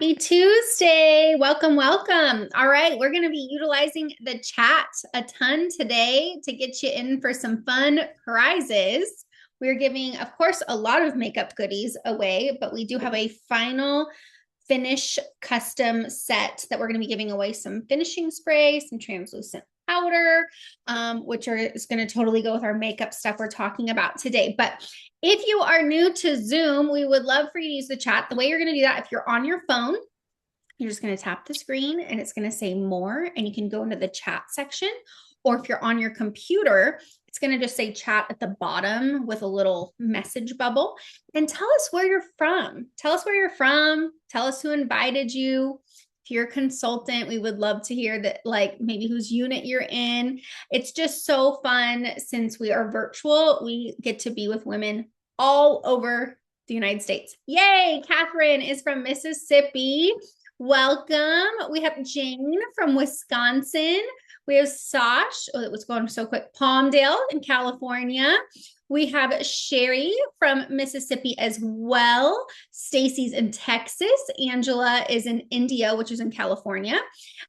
Happy Tuesday. Welcome, welcome. All right, we're going to be utilizing the chat a ton today to get you in for some fun prizes. We're giving, of course, a lot of makeup goodies away, but we do have a final finish custom set that we're going to be giving away some finishing spray, some translucent powder, is going to totally go with our makeup stuff we're talking about today. But if you are new to Zoom, we would love for you to use the chat. The way you're going to do that, if you're on your phone, you're just going to tap the screen and it's going to say more, and you can go into the chat section. Or if you're on your computer, it's going to just say chat at the bottom with a little message bubble. And tell us where you're from. Tell us where you're from. Tell us who invited you. If you're a consultant, we would love to hear that, like maybe whose unit you're in. It's just so fun since we are virtual. We get to be with women all over the United States. Yay! Catherine is from Mississippi. Welcome. We have Jane from Wisconsin. We have Sash. Oh, it was going so quick. Palmdale in California. We have Sherry from Mississippi as well. Stacy's in Texas. Angela is in India, which is in California.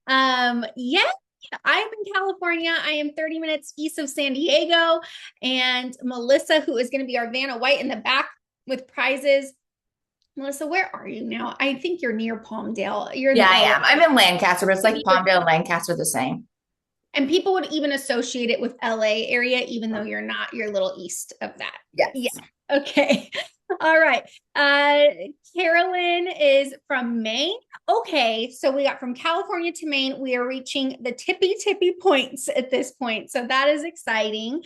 Yeah, I'm in California. I am 30 minutes east of San Diego. And Melissa, who is going to be our Vanna White in the back with prizes. Melissa, where are you now? I think you're near Palmdale. You're in Yeah, the I LA. am. I'm in Lancaster, but it's like Palmdale and Lancaster the same. And people would even associate it with LA area, even though you're not, you're a little east of that. Yeah. Yes. Okay. All right. Carolyn is from Maine. Okay. So we got from California to Maine. We are reaching the tippy points at this point. So that is exciting.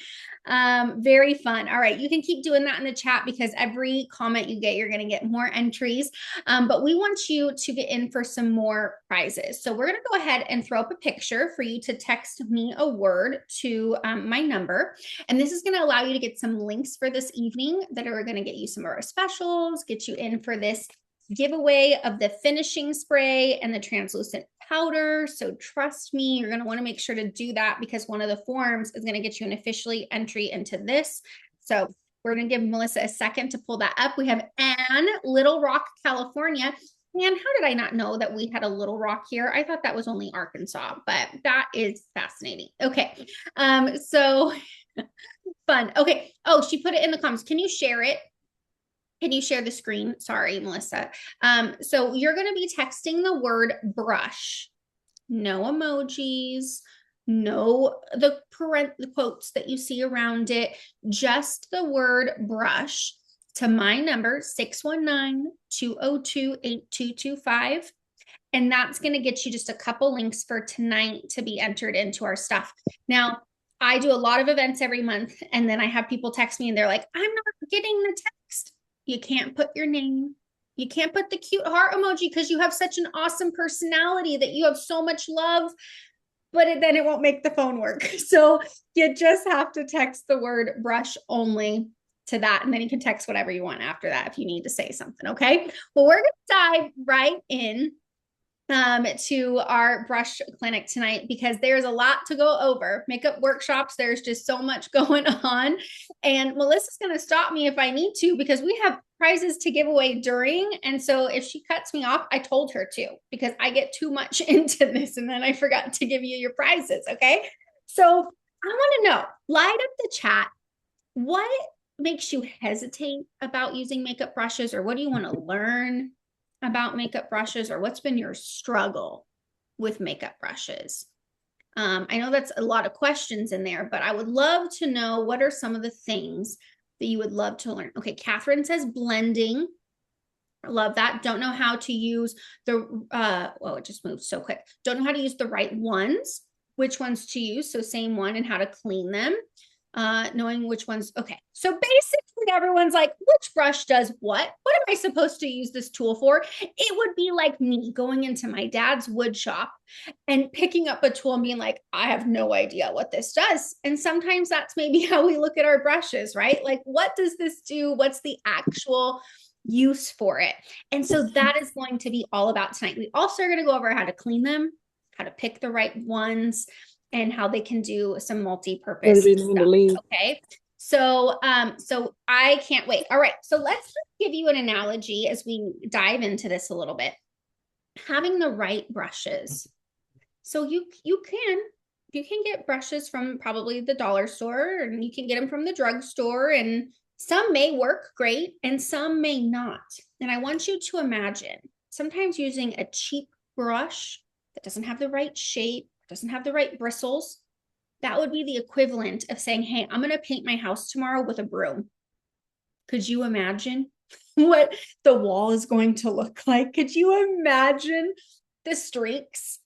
Very fun. All right. You can keep doing that in the chat because every comment you get, you're going to get more entries. But we want you to get in for some more prizes. So we're going to go ahead and throw up a picture for you to text me a word to my number. And this is going to allow you to get some links for this evening that are going to get you some of our specials, get you in for this giveaway of the finishing spray and the translucent powder. So trust me, you're going to want to make sure to do that because one of the forms is going to get you an officially entry into this. So we're going to give Melissa a second to pull that up. We have Anne, Little Rock, California. Man, how did I not know that we had a Little Rock here? I thought that was only Arkansas, but that is fascinating. Okay. So fun. Okay. Oh, she put it in the comments. Can you share it? Can you share the screen? Sorry, Melissa. So you're going to be texting the word brush. No emojis, no the quotes that you see around it, just the word brush to my number 619-202-8225. And that's going to get you just a couple links for tonight to be entered into our stuff. Now, I do a lot of events every month, and then I have people text me and they're like, I'm not getting the text. You can't put your name. You can't put the cute heart emoji because you have such an awesome personality that you have so much love, but then it won't make the phone work. So you just have to text the word brush only to that. And then you can text whatever you want after that if you need to say something. Okay. Well, we're going to dive right in to our brush clinic tonight because there's a lot to go over. Makeup workshops, there's just so much going on. And Melissa's going to stop me if I need to because we have prizes to give away during. And so if she cuts me off, I told her to because I get too much into this and then I forgot to give you your prizes. Okay. So I want to know, light up the chat. What makes you hesitate about using makeup brushes, or what do you want to learn about makeup brushes, or what's been your struggle with makeup brushes? I know that's a lot of questions in there, but I would love to know what are some of the things that you would love to learn. Okay, Catherine says blending. Love that. Don't know how to use the, it just moved so quick. Don't know how to use the right ones, which ones to use. So same one and how to clean them. Knowing which ones. Okay. So basically everyone's like, which brush does what? What am I supposed to use this tool for? It would be like me going into my dad's wood shop and picking up a tool and being like, I have no idea what this does. And sometimes that's maybe how we look at our brushes, right? Like, what does this do? What's the actual use for it? And so that is going to be all about tonight. We also are going to go over how to clean them, how to pick the right ones, and how they can do some multi-purpose stuff. Okay. So I can't wait. All right. So let's give you an analogy as we dive into this a little bit. having the right brushes. So you can get brushes from probably the dollar store, and you can get them from the drugstore, and some may work great and some may not. And I want you to imagine sometimes using a cheap brush that doesn't have the right shape, doesn't have the right bristles. That would be the equivalent of saying, hey, I'm going to paint my house tomorrow with a broom. Could you imagine what the wall is going to look like? Could you imagine the streaks?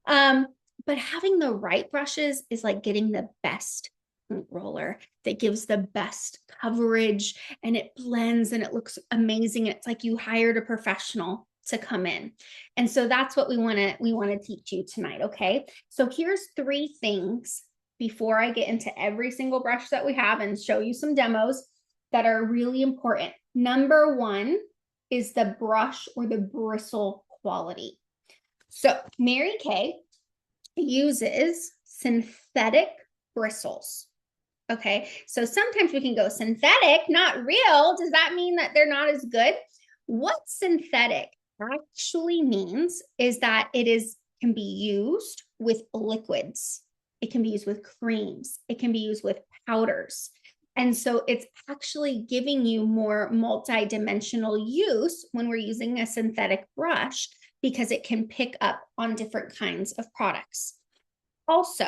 But having the right brushes is like getting the best roller that gives the best coverage, and it blends and it looks amazing. It's like you hired a professional to come in. And so that's what we want to teach you tonight, okay? So here's 3 things before I get into every single brush that we have and show you some demos that are really important. Number 1 is the brush or the bristle quality. So Mary Kay uses synthetic bristles. Okay, so sometimes we can go synthetic, not real. Does that mean that they're not as good? What synthetic actually means is that can be used with liquids. It can be used with creams. It can be used with powders. And so it's actually giving you more multi-dimensional use when we're using a synthetic brush, because it can pick up on different kinds of products. Also,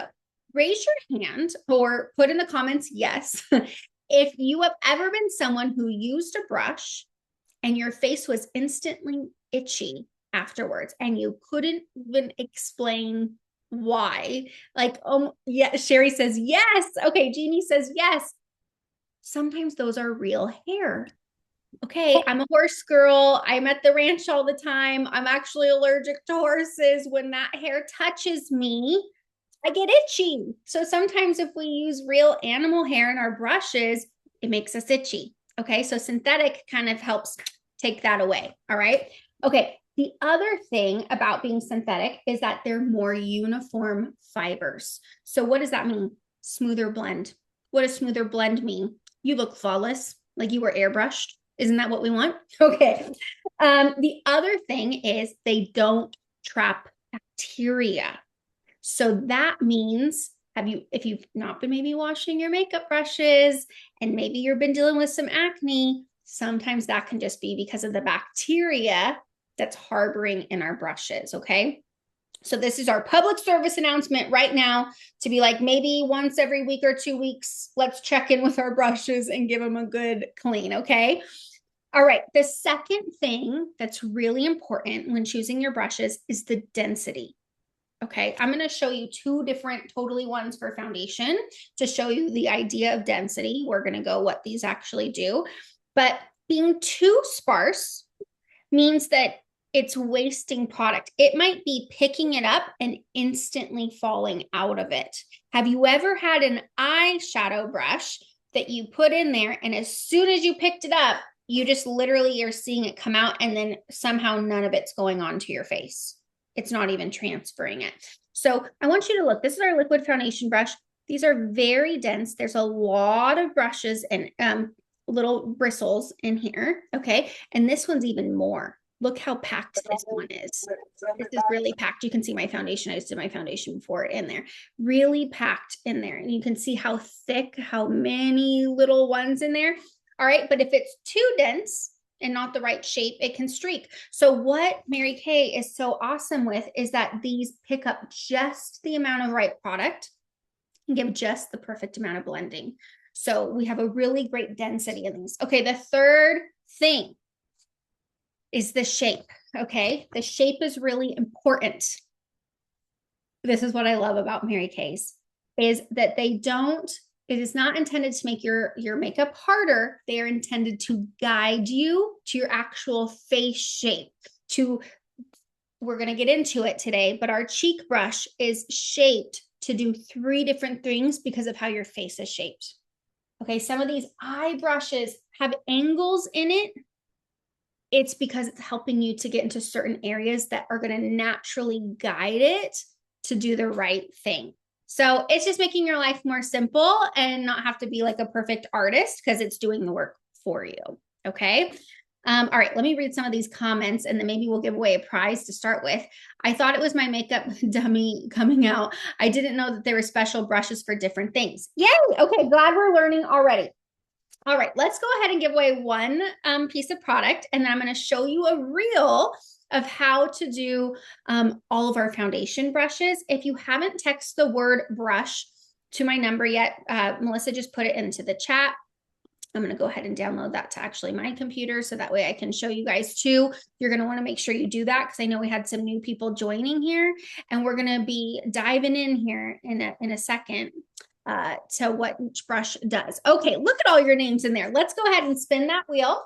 raise your hand or put in the comments yes if you have ever been someone who used a brush and your face was instantly itchy afterwards and you couldn't even explain why. Like, yeah, Sherry says yes. Okay, Jeannie says yes. Sometimes those are real hair. Okay, I'm a horse girl. I'm at the ranch all the time. I'm actually allergic to horses. When that hair touches me, I get itchy. So sometimes if we use real animal hair in our brushes, it makes us itchy. Okay, so synthetic kind of helps take that away. All right. Okay, the other thing about being synthetic is that they're more uniform fibers. So what does that mean? Smoother blend. What does smoother blend mean? You look flawless, like you were airbrushed. Isn't that what we want? Okay. The other thing is they don't trap bacteria. So that means if you've not been maybe washing your makeup brushes and maybe you've been dealing with some acne, sometimes that can just be because of the bacteria that's harboring in our brushes, okay? So this is our public service announcement right now to be like, maybe once every week or 2 weeks, let's check in with our brushes and give them a good clean, okay? All right, the second thing that's really important when choosing your brushes is the density. Okay, I'm going to show you 2 different totally ones for foundation to show you the idea of density. We're going to go what these actually do. But being too sparse means that it's wasting product. It might be picking it up and instantly falling out of it. Have you ever had an eyeshadow brush that you put in there, and as soon as you picked it up, you just literally are seeing it come out, and then somehow none of it's going onto your face? It's not even transferring it. So I want you to look. This is our liquid foundation brush. These are very dense. There's a lot of brushes and little bristles in here. Okay. And this one's even more. Look how packed this one is. This is really packed. You can see my foundation. I just did my foundation before in there. Really packed in there. And you can see how thick, how many little ones in there. All right. But if it's too dense and not the right shape, it can streak. So what Mary Kay is so awesome with is that these pick up just the amount of right product and give just the perfect amount of blending. So we have a really great density in these. Okay, the third thing is the shape. Okay, the shape is really important. This is what I love about Mary Kay's, is that it is not intended to make your makeup harder. They are intended to guide you to your actual face shape. We're going to get into it today, but our cheek brush is shaped to do 3 different things because of how your face is shaped. Okay, some of these eye brushes have angles in it. It's because it's helping you to get into certain areas that are going to naturally guide it to do the right thing. So it's just making your life more simple and not have to be like a perfect artist, because it's doing the work for you. Okay. All right, let me read some of these comments and then maybe we'll give away a prize to start with. I thought it was my makeup dummy coming out. I didn't know that there were special brushes for different things. Yay! Okay, glad we're learning already. All right, let's go ahead and give away one piece of product, and then I'm going to show you a reel of how to do all of our foundation brushes. If you haven't texted the word brush to my number yet, Melissa just put it into the chat. I'm going to go ahead and download that to actually my computer so that way I can show you guys too. You're going to want to make sure you do that because I know we had some new people joining here, and we're going to be diving in here in a second to what each brush does. Okay, look at all your names in there. Let's go ahead and spin that wheel.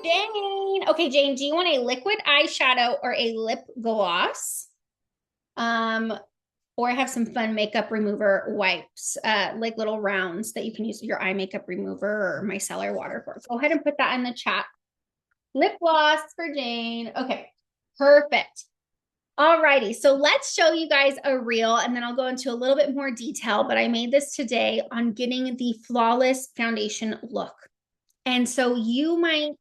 Jane. Okay, Jane, do you want a liquid eyeshadow or a lip gloss? Or I have some fun makeup remover wipes, like little rounds that you can use your eye makeup remover or micellar water for. Go ahead and put that in the chat. Lip gloss for Jane. Okay, perfect. All righty, so let's show you guys a reel and then I'll go into a little bit more detail, but I made this today on getting the flawless foundation look. And so you might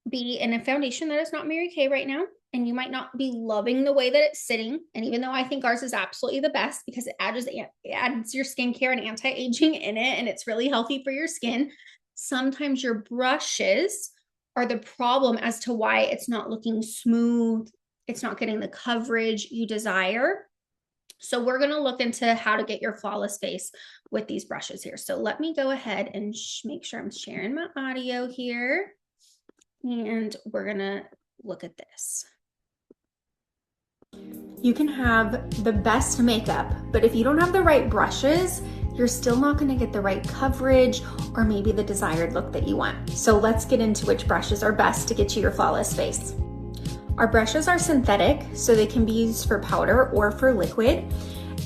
be in a foundation that is not Mary Kay right now, and you might not be loving the way that it's sitting. And even though I think ours is absolutely the best because it adds your skincare and anti-aging in it, and it's really healthy for your skin, sometimes your brushes are the problem as to why it's not looking smooth. It's not getting the coverage you desire. So we're going to look into how to get your flawless face with these brushes here. So let me go ahead and make sure I'm sharing my audio here. And we're going to look at this. You can have the best makeup, but if you don't have the right brushes, you're still not going to get the right coverage or maybe the desired look that you want. So let's get into which brushes are best to get you your flawless face. Our brushes are synthetic, so they can be used for powder or for liquid.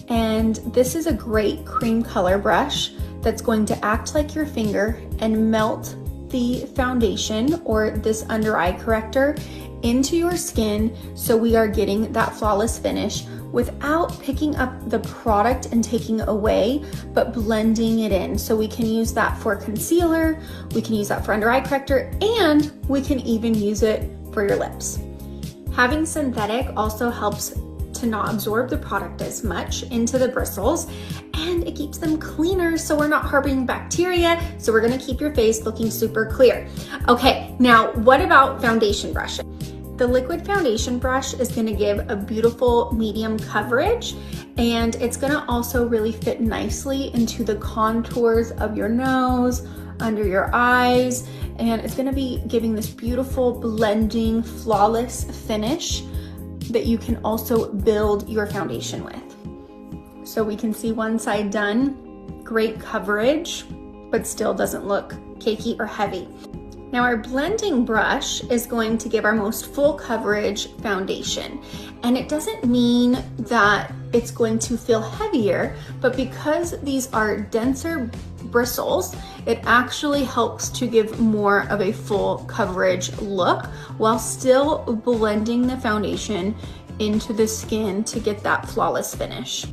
And this is a great cream color brush that's going to act like your finger and melt the foundation or this under eye corrector into your skin, so we are getting that flawless finish without picking up the product and taking it away, but blending it in. So we can use that for concealer, we can use that for under eye corrector, and we can even use it for your lips. Having synthetic also helps to not absorb the product as much into the bristles, and it keeps them cleaner so we're not harboring bacteria, so we're gonna keep your face looking super clear. Okay, now what about foundation brush? The liquid foundation brush is gonna give a beautiful medium coverage, and it's gonna also really fit nicely into the contours of your nose, under your eyes, and it's gonna be giving this beautiful blending, flawless finish that you can also build your foundation with. So we can see one side done, great coverage, but still doesn't look cakey or heavy. Now our blending brush is going to give our most full coverage foundation. And it doesn't mean that it's going to feel heavier, but because these are denser bristles, it actually helps to give more of a full coverage look while still blending the foundation into the skin to get that flawless finish.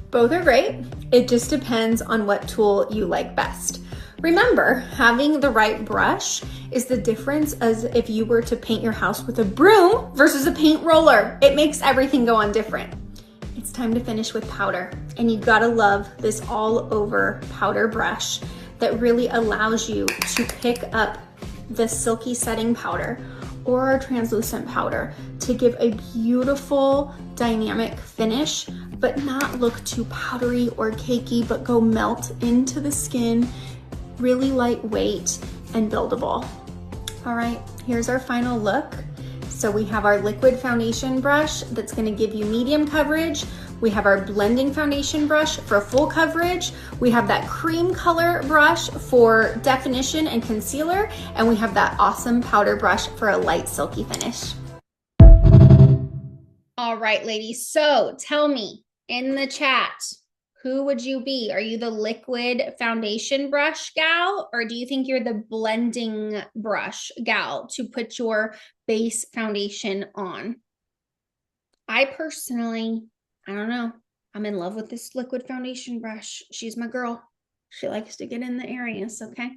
Both are great. It just depends on what tool you like best. Remember, having the right brush is the difference as if you were to paint your house with a broom versus a paint roller. It makes everything go on different. It's time to finish with powder, and you gotta love this all over powder brush that really allows you to pick up the silky setting powder or our translucent powder to give a beautiful dynamic finish, but not look too powdery or cakey, but go melt into the skin, really lightweight and buildable. All right, here's our final look. So we have our liquid foundation brush that's gonna give you medium coverage. We have our blending foundation brush for full coverage. We have that cream color brush for definition and concealer. And we have that awesome powder brush for a light silky finish. All right, ladies. So tell me in the chat, Who would you be? Are you the liquid foundation brush gal, or do you think you're the blending brush gal to put your base foundation on? I personally, I don't know. I'm in love with this liquid foundation brush. She's my girl. She likes to get in the areas, okay?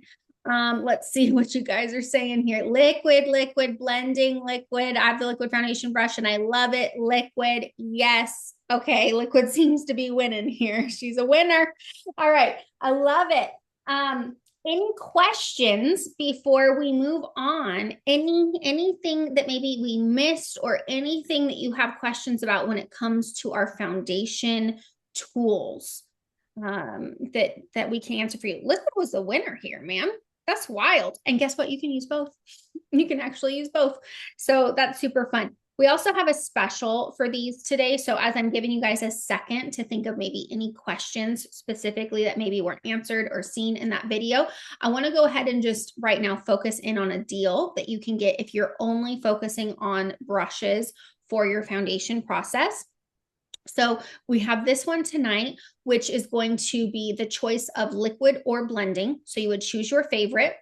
Let's see what you guys are saying here. Liquid, liquid, blending, liquid. I have the liquid foundation brush and I love it. Liquid, yes. Okay, liquid seems to be winning here. She's a winner. All right, I love it. Any questions before we move on? Anything that maybe we missed or anything that you have questions about when it comes to our foundation tools that we can answer for you? Liquid was the winner here, man. That's wild. And guess what? You can use both. You can actually use both. So that's super fun. We also have a special for these today. So as I'm giving you guys a second to think of maybe any questions specifically that maybe weren't answered or seen in that video, I want to go ahead and just right now focus in on a deal that you can get if you're only focusing on brushes for your foundation process. So we have this one tonight, which is going to be the choice of liquid or blending. So you would choose your favorite,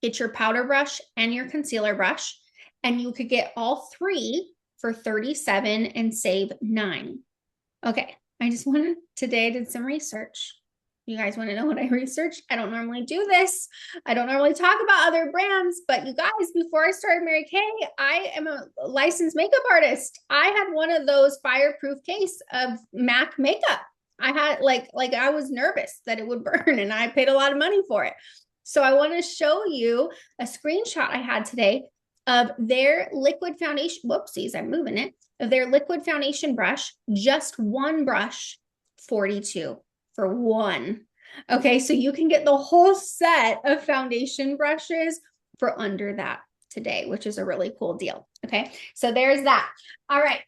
get your powder brush and your concealer brush, and you could get all three for $37 and save $9. Okay, I just wanted, today I did some research. You guys want to know what I researched? I don't normally do this. I don't normally talk about other brands, but you guys, before I started Mary Kay, I am a licensed makeup artist. I had one of those fireproof case of MAC makeup. I had like I was nervous that it would burn and I paid a lot of money for it. So I want to show you a screenshot I had today of their liquid foundation. Whoopsies, I'm moving it. Of their liquid foundation brush, just one brush, $42 for one. Okay, so you can get the whole set of foundation brushes for under that today, which is a really cool deal. Okay, so there's that. All right,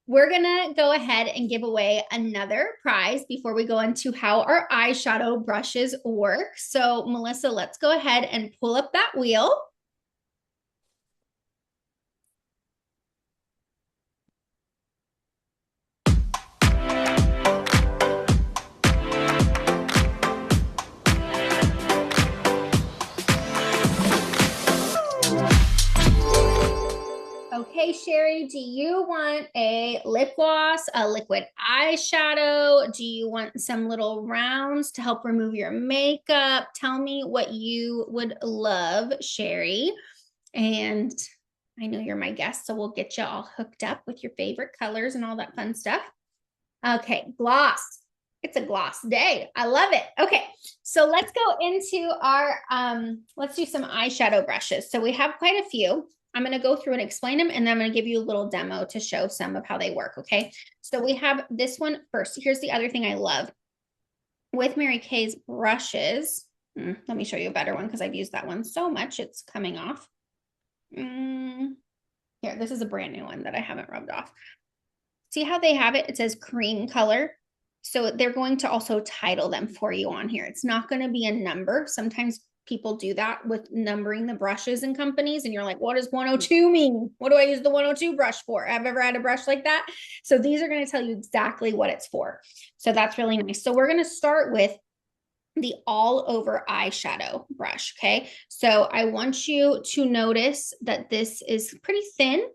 we're gonna go ahead and give away another prize before we go into how our eyeshadow brushes work. So Melissa, let's go ahead and pull up that wheel. Okay, Sherry, do you want a lip gloss, a liquid eyeshadow? Do you want some little rounds to help remove your makeup? Tell me what you would love, Sherry. And I know you're my guest, so we'll get you all hooked up with your favorite colors and all that fun stuff. Okay, gloss. It's a gloss day. I love it. Okay, so let's go into our, let's do some eyeshadow brushes. So we have quite a few. I'm going to go through and explain them, and then I'm going to give you a little demo to show some of how they work, okay? So we have this one first. Here's the other thing I love. With Mary Kay's brushes, let me show you a better one because I've used that one so much, it's coming off. Here, this is a brand new one that I haven't rubbed off. See how they have it? It says cream color. So they're going to also title them for you on here. It's not going to be a number. Sometimes people do that with numbering the brushes in companies, and you're like, what does 102 mean? What do I use the 102 brush for? I've ever had a brush like that. So these are going to tell you exactly what it's for. So that's really nice. So we're going to start with the all over eyeshadow brush. Okay. So I want you to notice that this is pretty thin,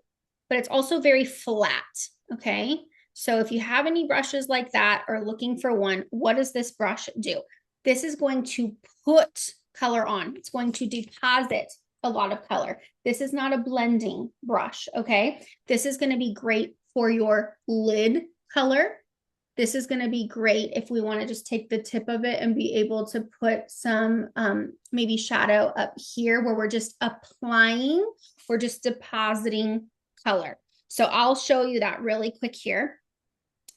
but it's also very flat. Okay. So if you have any brushes like that or looking for one, what does this brush do? This is going to put color on. It's going to deposit a lot of color. This is not a blending brush, okay? This is going to be great for your lid color. This is going to be great if we want to just take the tip of it and be able to put some maybe shadow up here where we're just applying, we're just depositing color. So I'll show you that really quick here.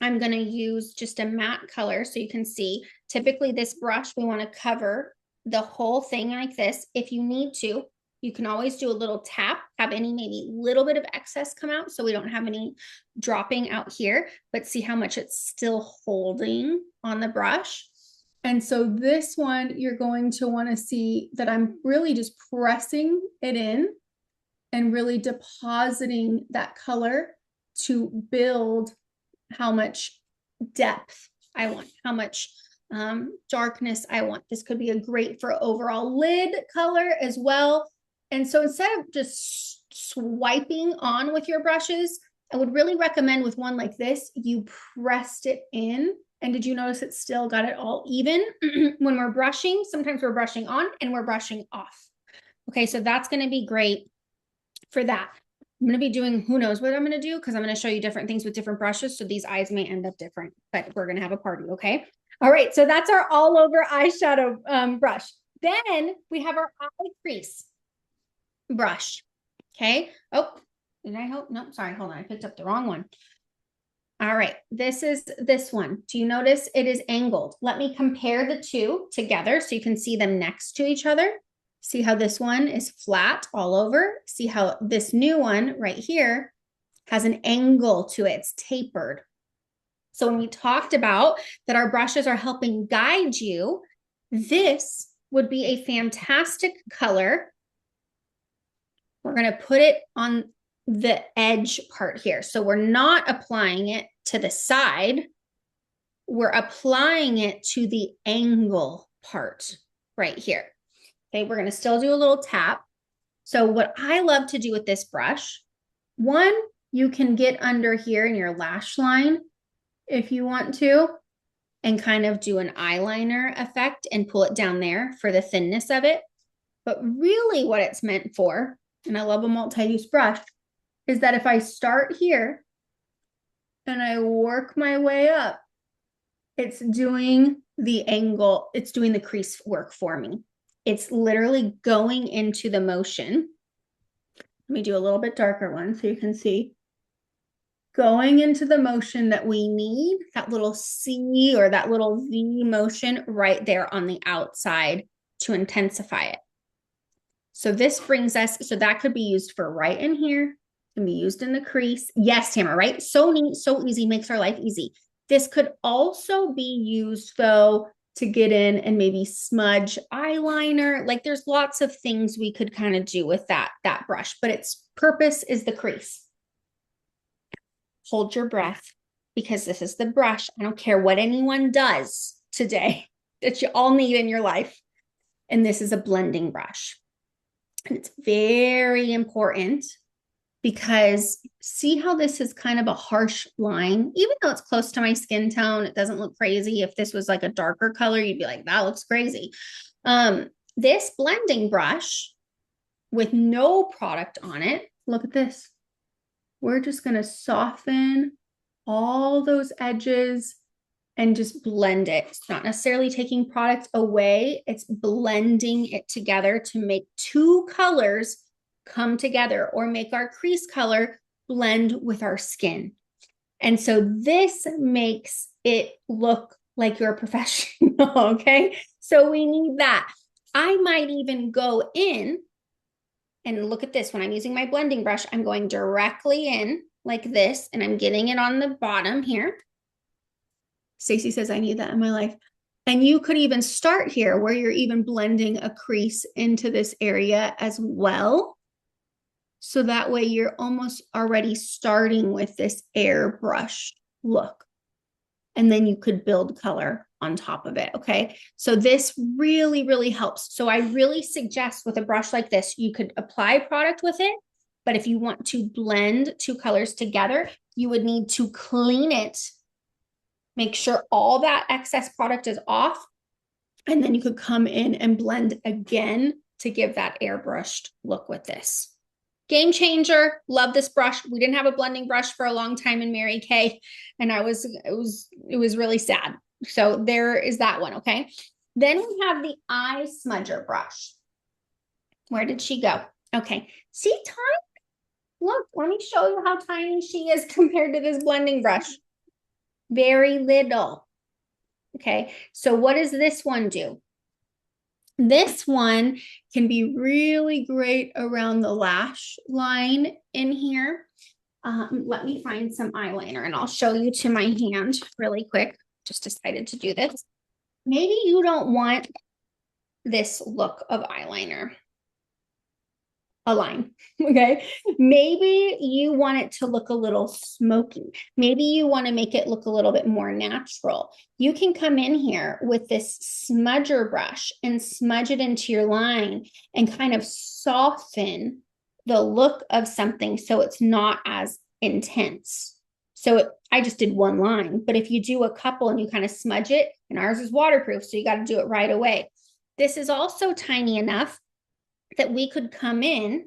I'm going to use just a matte color so you can see. Typically this brush, we want to cover the whole thing like this. If you need to, you can always do a little tap, have any maybe little bit of excess come out so we don't have any dropping out here, but see how much it's still holding on the brush. And so this one, you're going to want to see that I'm really just pressing it in and really depositing that color to build how much depth I want, how much darkness I want. This could be a great for overall lid color as well. And so instead of just swiping on with your brushes, I would really recommend with one like this, you pressed it in. And did you notice it still got it all even? When we're brushing, sometimes we're brushing on and we're brushing off. Okay, so that's going to be great for that. I'm going to be doing, who knows what I'm going to do, because I'm going to show you different things with different brushes. So these eyes may end up different, but we're going to have a party. Okay. All right. So that's our all over eyeshadow brush. Then we have our eye crease brush. Okay. Oh, did I hope? No, sorry. Hold on. I picked up the wrong one. All right. This is this one. Do you notice it is angled? Let me compare the two together so you can see them next to each other. See how this one is flat all over? See how this new one right here has an angle to it. It's tapered. So when we talked about that our brushes are helping guide you, this would be a fantastic color. We're going to put it on the edge part here. So we're not applying it to the side. We're applying it to the angle part right here. Okay, we're going to still do a little tap. So what I love to do with this brush, one, you can get under here in your lash line if you want to, and kind of do an eyeliner effect and pull it down there for the thinness of it. But really what it's meant for, and I love a multi-use brush, is that if I start here and I work my way up, it's doing the angle, it's doing the crease work for me. It's literally going into the motion. Let me do a little bit darker one so you can see. Going into the motion that we need, that little C or that little V motion right there on the outside to intensify it. So this brings us, so that could be used for right in here, can be used in the crease. Yes, Tamara, right? So neat, so easy, makes our life easy. This could also be used though to get in and maybe smudge eyeliner. Like there's lots of things we could kind of do with that brush, but its purpose is the crease. Hold your breath because this is the brush. I don't care what anyone does today that you all need in your life. And this is a blending brush. And it's very important because see how this is kind of a harsh line, even though it's close to my skin tone, it doesn't look crazy. If this was like a darker color, you'd be like, that looks crazy. This blending brush with no product on it, look at this. We're just going to soften all those edges and just blend it. It's not necessarily taking product away. It's blending it together to make two colors come together or make our crease color blend with our skin. And so this makes it look like you're a professional, okay? So we need that. I might even go in and look at this. When I'm using my blending brush, I'm going directly in like this, and I'm getting it on the bottom here. Stacy says, I need that in my life. And you could even start here where you're even blending a crease into this area as well. So that way you're almost already starting with this airbrush look. And then you could build color on top of it, okay? So this really, really helps. So I really suggest with a brush like this, you could apply product with it, but if you want to blend two colors together, you would need to clean it, make sure all that excess product is off, and then you could come in and blend again to give that airbrushed look with this. Game changer. Love this brush. We didn't have a blending brush for a long time in Mary Kay, and it was really sad. So there is that one, okay? Then we have the eye smudger brush. Where did she go? Okay. See, tiny. Look, let me show you how tiny she is compared to this blending brush. Very little. Okay. So what does this one do? This one can be really great around the lash line in here. Let me find some eyeliner and I'll show you to my hand really quick. Just decided to do this. Maybe you don't want this look of eyeliner. a line. Okay. Maybe you want it to look a little smoky. Maybe you want to make it look a little bit more natural. You can come in here with this smudger brush and smudge it into your line and kind of soften the look of something so it's not as intense. So I just did one line, but if you do a couple and you kind of smudge it, and ours is waterproof, so you got to do it right away. This is also tiny enough that we could come in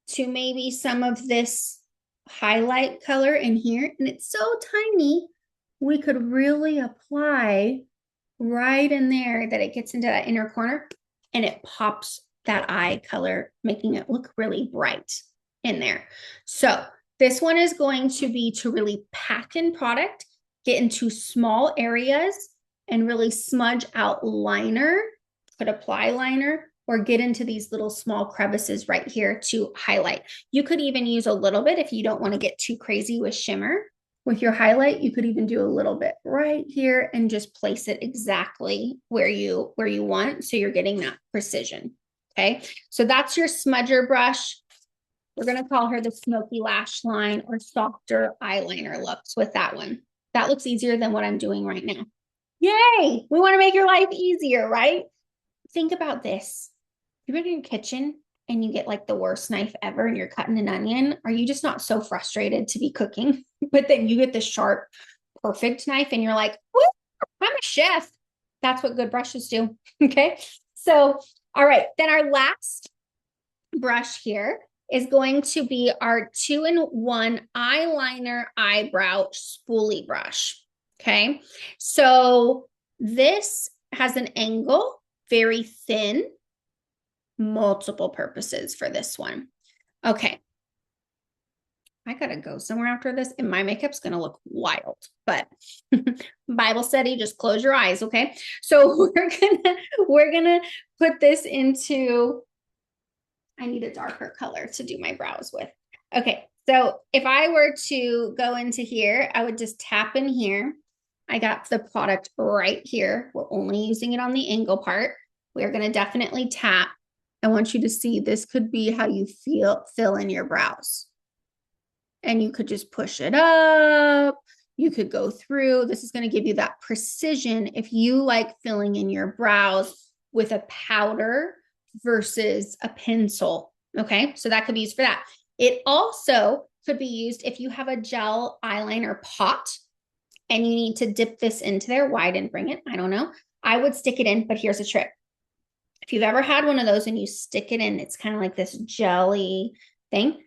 to maybe some of this highlight color in here, and it's so tiny, we could really apply right in there that it gets into that inner corner and it pops that eye color, making it look really bright in there. So this one is going to be to really pack in product, get into small areas, and really smudge out liner, could apply liner, or get into these little small crevices right here to highlight. You could even use a little bit if you don't want to get too crazy with shimmer. With your highlight, you could even do a little bit right here and just place it exactly where you want, so you're getting that precision. Okay, so that's your smudger brush. We're going to call her the smoky lash line or softer eyeliner looks with that one. That looks easier than what I'm doing right now. Yay! We want to make your life easier, right? Think about this. You're in your kitchen and you get like the worst knife ever and you're cutting an onion. Are you just not so frustrated to be cooking? But then you get the sharp, perfect knife and you're like, woo, I'm a chef. That's what good brushes do. Okay. So, all right. Then our last brush here is going to be our 2-in-1 eyeliner eyebrow spoolie brush. Okay. So this has an angle, very thin, multiple purposes for this one. Okay. I gotta go somewhere after this and my makeup's gonna look wild, but Bible study, just close your eyes. Okay. So we're gonna put this into, I need a darker color to do my brows with. Okay. So if I were to go into here, I would just tap in here. I got the product right here. We're only using it on the angle part. We're going to definitely tap. I want you to see this could be how you fill in your brows. And you could just push it up. You could go through. This is going to give you that precision if you like filling in your brows with a powder versus a pencil. Okay, so that could be used for that. It also could be used if you have a gel eyeliner pot and you need to dip this into there. Why I didn't bring it, I don't know. I would stick it in, but here's a trick. If you've ever had one of those and you stick it in, it's kind of like this jelly thing.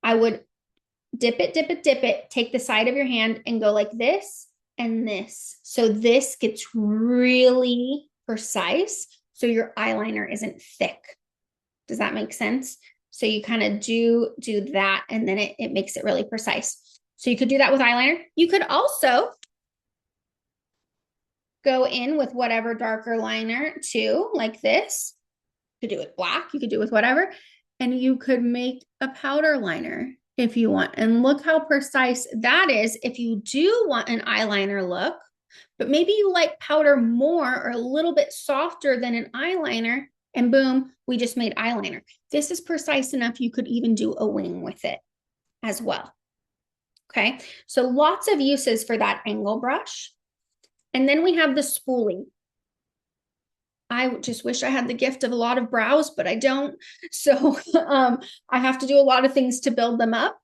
I would dip it, dip it, dip it, take the side of your hand and go like this and this. So this gets really precise. So your eyeliner isn't thick. Does that make sense? So you kind of do that and then it makes it really precise. So you could do that with eyeliner. You could also go in with whatever darker liner too, like this. You could do it with black, you could do it with whatever. And you could make a powder liner if you want. And look how precise that is if you do want an eyeliner look, but maybe you like powder more or a little bit softer than an eyeliner, and boom, we just made eyeliner. This is precise enough you could even do a wing with it as well. Okay, so lots of uses for that angle brush. And then we have the spoolie. I just wish I had the gift of a lot of brows, but I don't. So I have to do a lot of things to build them up.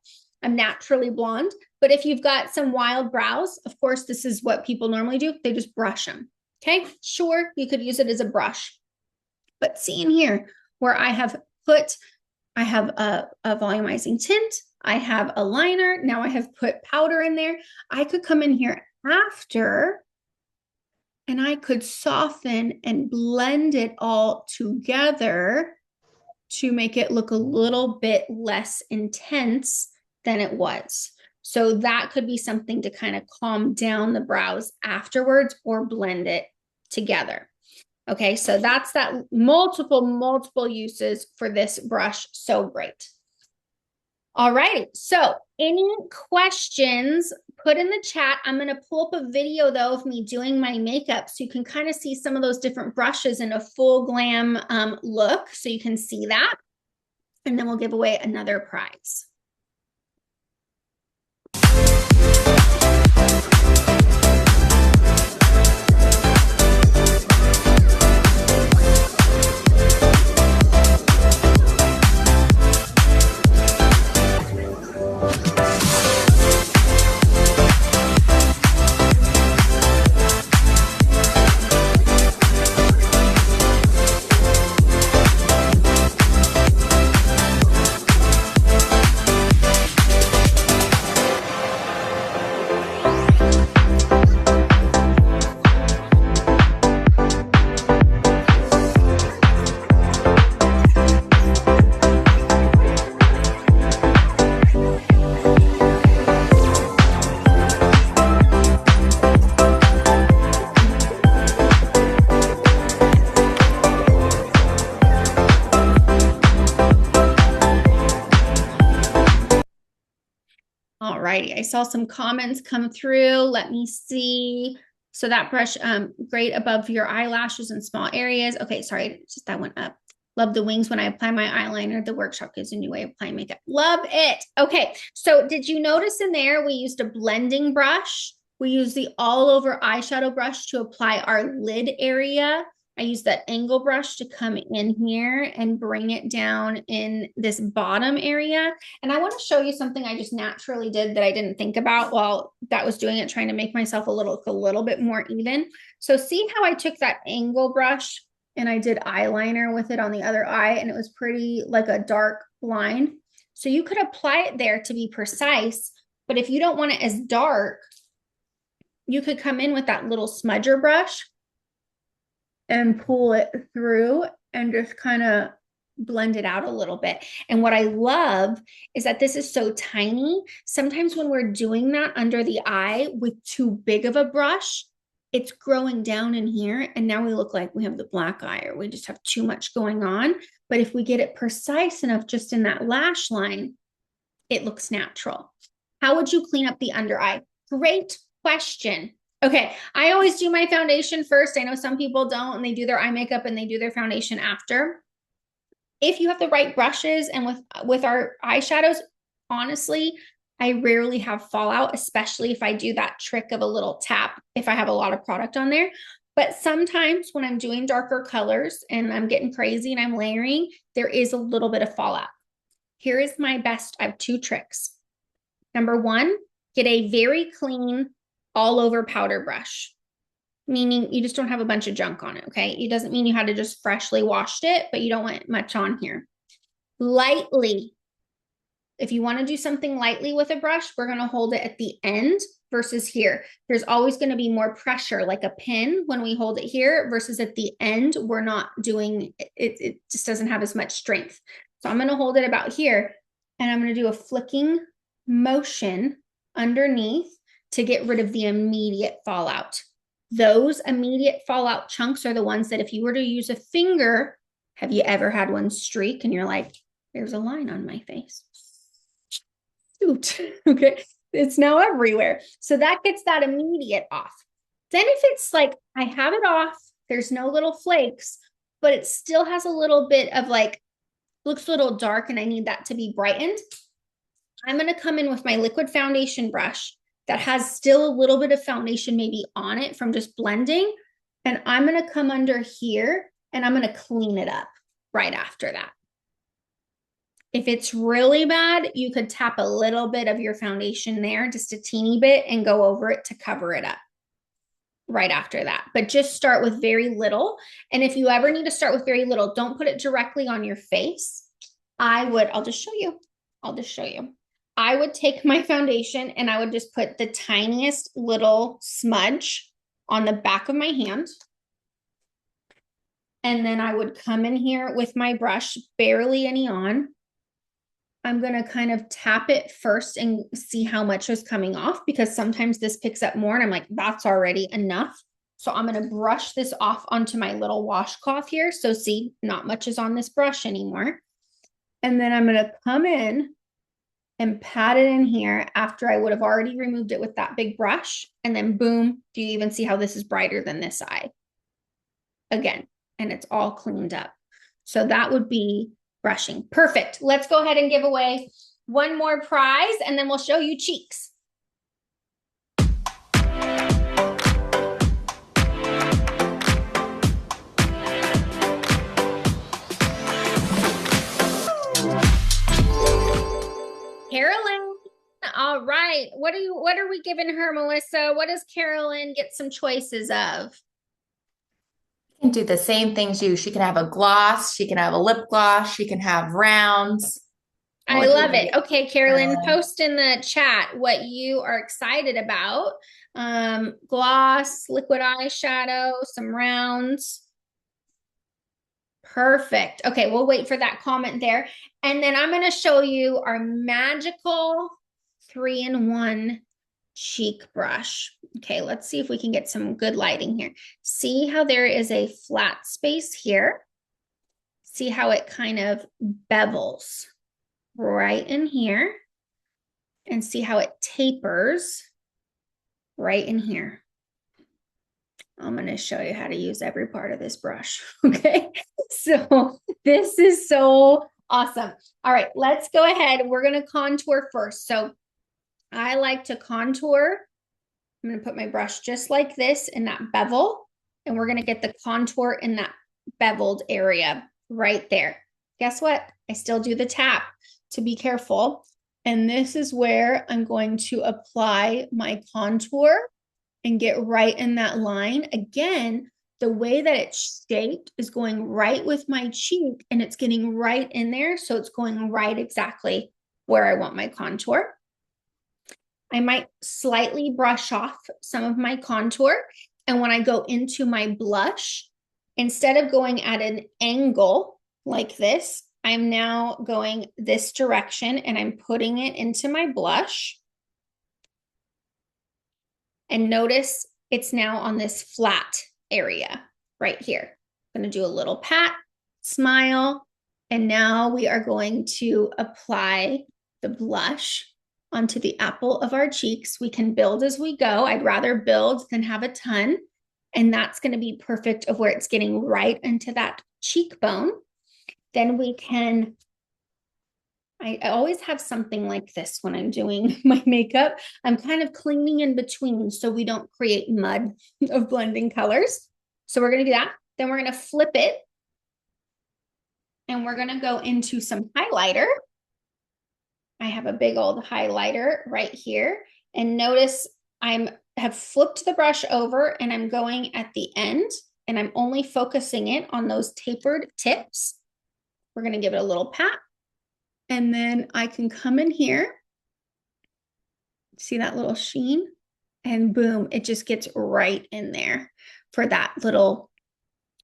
I'm naturally blonde, but if you've got some wild brows, of course, this is what people normally do. They just brush them. Okay, sure, you could use it as a brush. But see in here where I have a volumizing tint, I have a liner, now I have put powder in there. I could come in here after and I could soften and blend it all together to make it look a little bit less intense than it was. So that could be something to kind of calm down the brows afterwards or blend it together. Okay, so that's that multiple uses for this brush. So great. All right, so any questions, put in the chat. I'm going to pull up a video though of me doing my makeup so you can kind of see some of those different brushes in a full glam look, so you can see that. and then we'll give away another prize. Alrighty, I saw some comments come through. Let me see. So that brush, great above your eyelashes and small areas. Okay, sorry, just that went up. Love the wings when I apply my eyeliner. The workshop gives a new way of applying makeup. Love it. Okay, so did you notice in there we used a blending brush? We used the all over eyeshadow brush to apply our lid area. I use that angle brush to come in here and bring it down in this bottom area. And I want to show you something I just naturally did that I didn't think about while that was doing it, trying to make myself a little bit more even. So see how I took that angle brush and I did eyeliner with it on the other eye, and it was pretty like a dark line. So you could apply it there to be precise, but if you don't want it as dark, you could come in with that little smudger brush and pull it through and just kind of blend it out a little bit. And what I love is that this is so tiny. Sometimes when we're doing that under the eye with too big of a brush, it's growing down in here. And now we look like we have the black eye, or we just have too much going on. But if we get it precise enough just in that lash line, it looks natural. How would you clean up the under eye? Great question. Okay, I always do my foundation first. I know some people don't, and they do their eye makeup and they do their foundation after. If you have the right brushes and with our eyeshadows, honestly, I rarely have fallout, especially if I do that trick of a little tap, if I have a lot of product on there. But sometimes when I'm doing darker colors and I'm getting crazy and I'm layering, there is a little bit of fallout. Here is my best. I have two tricks. Number one, get a very clean all over powder brush, meaning you just don't have a bunch of junk on it, okay? It doesn't mean you had to just freshly washed it, but you don't want much on here. Lightly, if you want to do something lightly with a brush, we're going to hold it at the end versus here. There's always going to be more pressure, like a pin when we hold it here versus at the end, we're not doing, it just doesn't have as much strength. So I'm going to hold it about here, and I'm going to do a flicking motion underneath to get rid of the immediate fallout. Those immediate fallout chunks are the ones that if you were to use a finger, have you ever had one streak and you're like, there's a line on my face? Shoot, okay, it's now everywhere. So that gets that immediate off. Then if it's like, I have it off, there's no little flakes, but it still has a little bit of like, looks a little dark and I need that to be brightened, I'm going to come in with my liquid foundation brush that has still a little bit of foundation maybe on it from just blending. And I'm going to come under here and I'm going to clean it up right after that. If it's really bad, you could tap a little bit of your foundation there, just a teeny bit, and go over it to cover it up right after that. But just start with very little. And if you ever need to start with very little, don't put it directly on your face. I'll just show you. I would take my foundation and I would just put the tiniest little smudge on the back of my hand. And then I would come in here with my brush, barely any on. I'm going to kind of tap it first and see how much is coming off, because sometimes this picks up more and I'm like, that's already enough. So I'm going to brush this off onto my little washcloth here. So see, not much is on this brush anymore. And then I'm going to come in and pat it in here after I would have already removed it with that big brush. And then boom, do you even see how this is brighter than this eye? Again, and it's all cleaned up. So that would be brushing. Perfect. Let's go ahead and give away one more prize and then we'll show you cheeks. Carolyn. All right. What are we giving her, Melissa? What does Carolyn get some choices of? She can do the same things you. She can have a gloss. She can have a lip gloss. She can have rounds. I love it. Okay, Carolyn, post in the chat what you are excited about. Gloss, liquid eyeshadow, some rounds. Perfect. Okay, we'll wait for that comment there. And then I'm going to show you our magical 3-in-1 cheek brush. Okay, let's see if we can get some good lighting here. See how there is a flat space here? See how it kind of bevels right in here? And see how it tapers right in here. I'm going to show you how to use every part of this brush. Okay, so this is so awesome. All right, let's go ahead. We're going to contour first. So I like to contour. I'm going to put my brush just like this in that bevel, and we're going to get the contour in that beveled area right there. Guess what? I still do the tap to be careful. And this is where I'm going to apply my contour and get right in that line. Again, the way that it's shaped is going right with my cheek and it's getting right in there. So it's going right exactly where I want my contour. I might slightly brush off some of my contour. And when I go into my blush, instead of going at an angle like this, I'm now going this direction and I'm putting it into my blush. And notice it's now on this flat area right here. I'm going to do a little pat, smile, and now we are going to apply the blush onto the apple of our cheeks. We can build as we go. I'd rather build than have a ton. And that's going to be perfect of where it's getting right into that cheekbone. Then we can, I always have something like this when I'm doing my makeup. I'm kind of cleaning in between so we don't create mud of blending colors. So we're going to do that. Then we're going to flip it. And we're going to go into some highlighter. I have a big old highlighter right here. And notice I have flipped the brush over and I'm going at the end and I'm only focusing it on those tapered tips. We're going to give it a little pat. And then I can come in here. See that little sheen? And boom, it just gets right in there for that little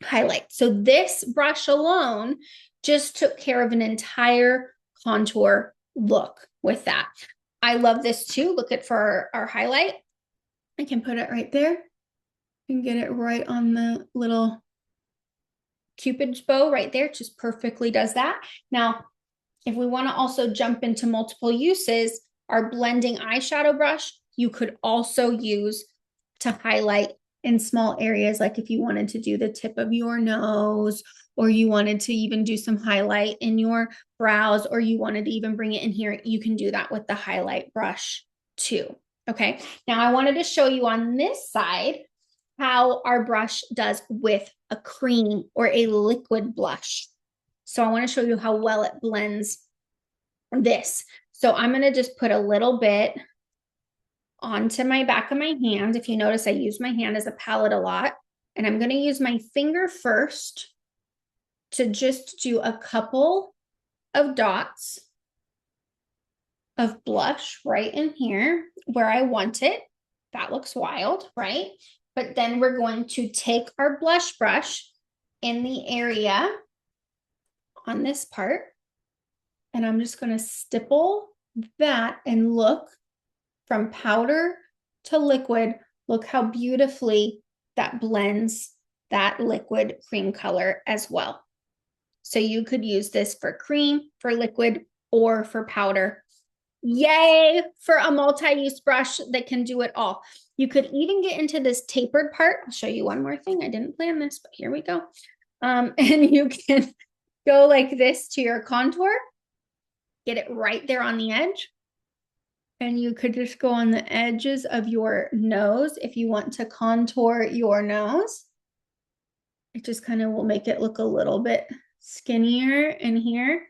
highlight. So this brush alone just took care of an entire contour look with that. I love this too. Look at for our highlight. I can put it right there and get it right on the little Cupid's bow right there. Just perfectly does that. Now, if we want to also jump into multiple uses, our blending eyeshadow brush, you could also use to highlight in small areas, like if you wanted to do the tip of your nose, or you wanted to even do some highlight in your brows, or you wanted to even bring it in here, you can do that with the highlight brush too. Okay, now I wanted to show you on this side how our brush does with a cream or a liquid blush. So I want to show you how well it blends this. So I'm going to just put a little bit onto my back of my hand. If you notice, I use my hand as a palette a lot. And I'm going to use my finger first to just do a couple of dots of blush right in here where I want it. That looks wild, right? But then we're going to take our blush brush in the area on this part, and I'm just going to stipple that and look from powder to liquid. Look how beautifully that blends that liquid cream color as well. So you could use this for cream, for liquid, or for powder. Yay for a multi-use brush that can do it all. You could even get into this tapered part. I'll show you one more thing. I didn't plan this, but here we go. And you can go like this to your contour, get it right there on the edge. And you could just go on the edges of your nose if you want to contour your nose. It just kind of will make it look a little bit skinnier in here.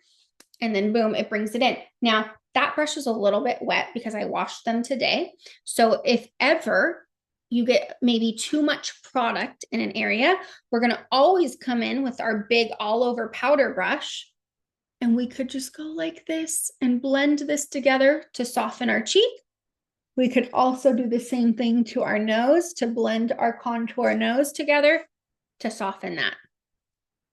And then boom, it brings it in. Now, that brush is a little bit wet because I washed them today. So if ever you get maybe too much product in an area, we're going to always come in with our big all over powder brush. And we could just go like this and blend this together to soften our cheek. We could also do the same thing to our nose to blend our contour nose together to soften that.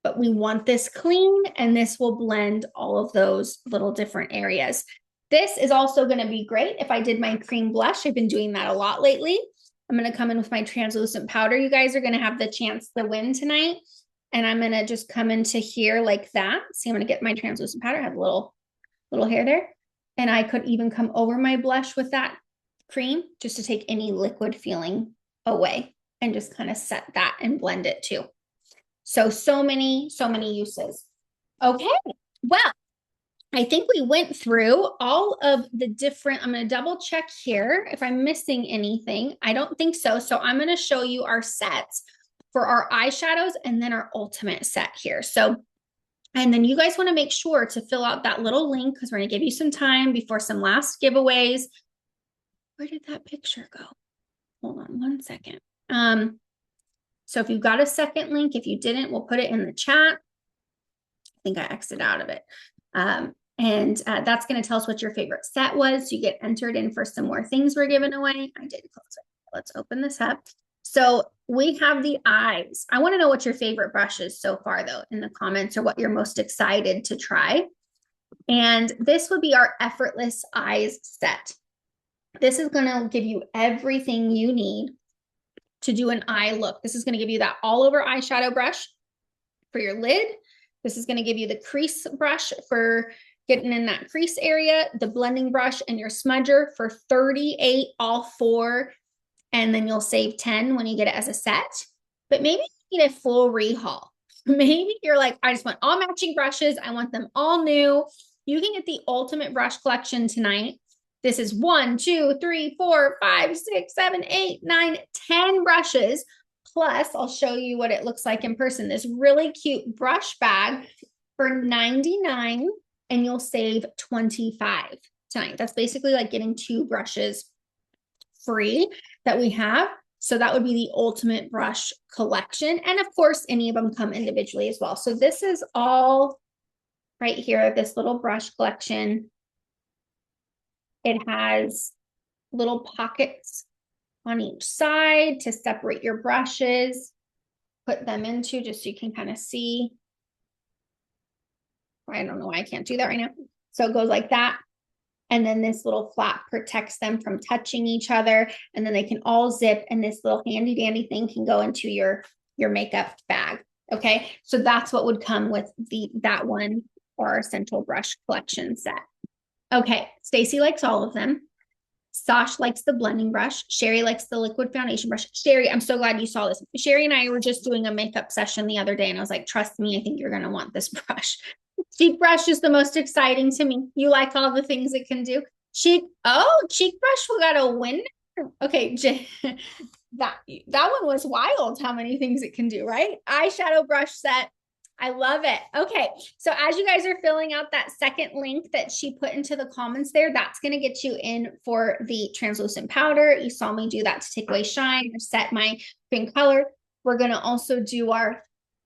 But we want this clean, and this will blend all of those little different areas. This is also going to be great if I did my cream blush. I've been doing that a lot lately. I'm going to come in with my translucent powder. You guys are going to have the chance to win tonight. And I'm going to just come into here like that. See, I'm going to get my translucent powder. I have a little hair there. And I could even come over my blush with that cream just to take any liquid feeling away and just kind of set that and blend it too. So many uses. Okay, well, I think we went through all of the different, I'm going to double check here if I'm missing anything. I don't think so. So I'm going to show you our sets for our eyeshadows and then our ultimate set here. So, and then you guys want to make sure to fill out that little link because we're going to give you some time before some last giveaways. Where did that picture go? Hold on one second. So if you've got a second link, if you didn't, we'll put it in the chat. I think I exited out of it. That's going to tell us what your favorite set was. You get entered in for some more things we're giving away. I did close it. Let's open this up. So we have the eyes. I want to know what your favorite brush is so far, though, in the comments, or what you're most excited to try. And this would be our Effortless Eyes set. This is going to give you everything you need to do an eye look. This is going to give you that all over eyeshadow brush for your lid. This is going to give you the crease brush for getting in that crease area, the blending brush and your smudger for $38, all four. And then you'll save 10 when you get it as a set. But maybe you need a full rehaul. Maybe you're like, I just want all matching brushes. I want them all new. You can get the ultimate brush collection tonight. This is 1, 2, 3, 4, 5, 6, 7, 8, 9, 10 brushes. Plus, I'll show you what it looks like in person. This really cute brush bag for $99, and you'll save $25 tonight. That's basically like getting 2 brushes free that we have. So that would be the ultimate brush collection. And of course, any of them come individually as well. So this is all right here, this little brush collection. It has little pockets on each side to separate your brushes, put them into, just so you can kind of see. I don't know why I can't do that right now. So it goes like that. And then this little flap protects them from touching each other. And then they can all zip, and this little handy dandy thing can go into your makeup bag. Okay. So that's what would come with that one, or our essential brush collection set. Okay. Stacy likes all of them. Sash likes the blending brush. Sherry likes the liquid foundation brush. Sherry, I'm so glad you saw this. Sherry and I were just doing a makeup session the other day, and I was like, trust me, I think you're going to want this brush. Cheek brush is the most exciting to me. You like all the things it can do. Cheek brush, we got a winner. Okay, that one was wild how many things it can do, right? Eyeshadow brush set. I love it. Okay, so as you guys are filling out that second link that she put into the comments there, that's going to get you in for the translucent powder. You saw me do that to take away shine or set my cream color. We're going to also do our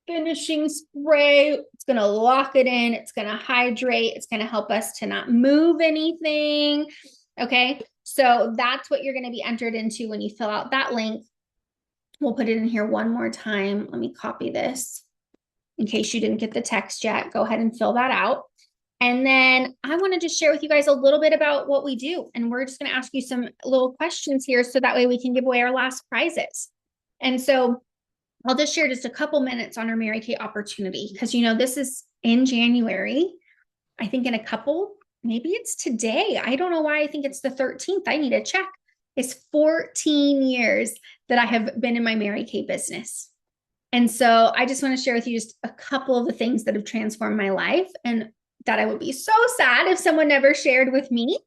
finishing spray. It's going to lock it in. It's going to hydrate. It's going to help us to not move anything. Okay, so that's what you're going to be entered into when you fill out that link. We'll put it in here one more time. Let me copy this in case you didn't get the text yet. Go ahead and fill that out. And then I want to just share with you guys a little bit about what we do. And we're just going to ask you some little questions here so that way we can give away our last prizes. And so I'll just share just a couple minutes on our Mary Kay opportunity, because, you know, this is in January. I think in a couple, maybe it's today. I don't know why I think it's the 13th. I need to check. It's 14 years that I have been in my Mary Kay business. And so I just want to share with you just a couple of the things that have transformed my life, and that I would be so sad if someone never shared with me.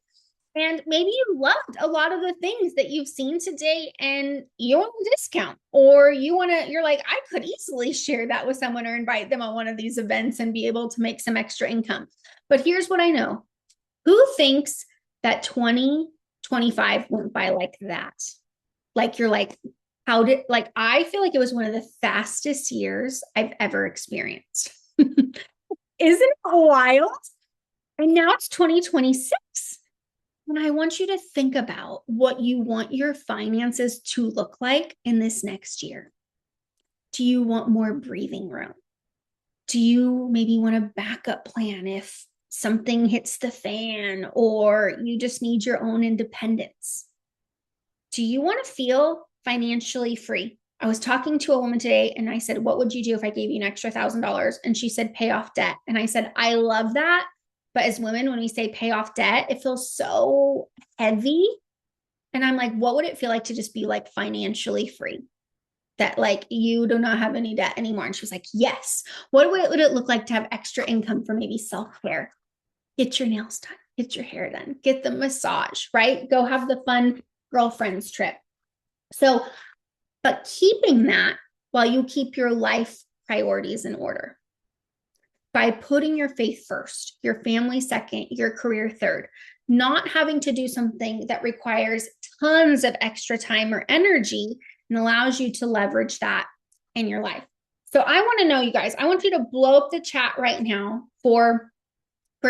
And maybe you loved a lot of the things that you've seen today and you want a discount, or you're like, I could easily share that with someone or invite them on one of these events and be able to make some extra income. But here's what I know. Who thinks that 2025 went by like that? Like you're like, I feel like it was one of the fastest years I've ever experienced. Isn't it wild? And now it's 2026. And I want you to think about what you want your finances to look like in this next year. Do you want more breathing room? Do you maybe want a backup plan if something hits the fan, or you just need your own independence? Do you want to feel financially free? I was talking to a woman today and I said, what would you do if I gave you an extra $1,000? And she said, pay off debt. And I said, I love that. But as women, when we say pay off debt, it feels so heavy. And I'm like, what would it feel like to just be like financially free? That like you do not have any debt anymore. And she was like, yes. What would it look like to have extra income for maybe self-care? Get your nails done, get your hair done, get the massage, right? Go have the fun girlfriend's trip. So, but keeping that while you keep your life priorities in order by putting your faith first, your family second, your career third, not having to do something that requires tons of extra time or energy and allows you to leverage that in your life. So I want to know, you guys, I want you to blow up the chat right now for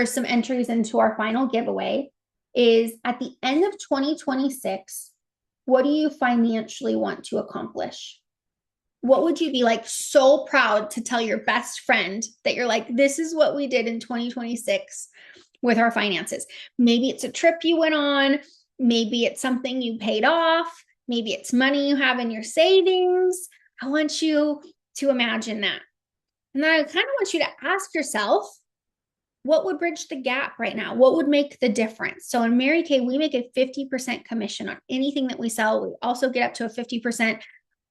some entries into our final giveaway. Is at the end of 2026, what do you financially want to accomplish? What would you be like so proud to tell your best friend that you're like, this is what we did in 2026 with our finances? Maybe it's a trip you went on. Maybe it's something you paid off. Maybe it's money you have in your savings. I want you to imagine that. And then I kind of want you to ask yourself, what would bridge the gap right now? What would make the difference? So in Mary Kay, we make a 50% commission on anything that we sell. We also get up to a 50%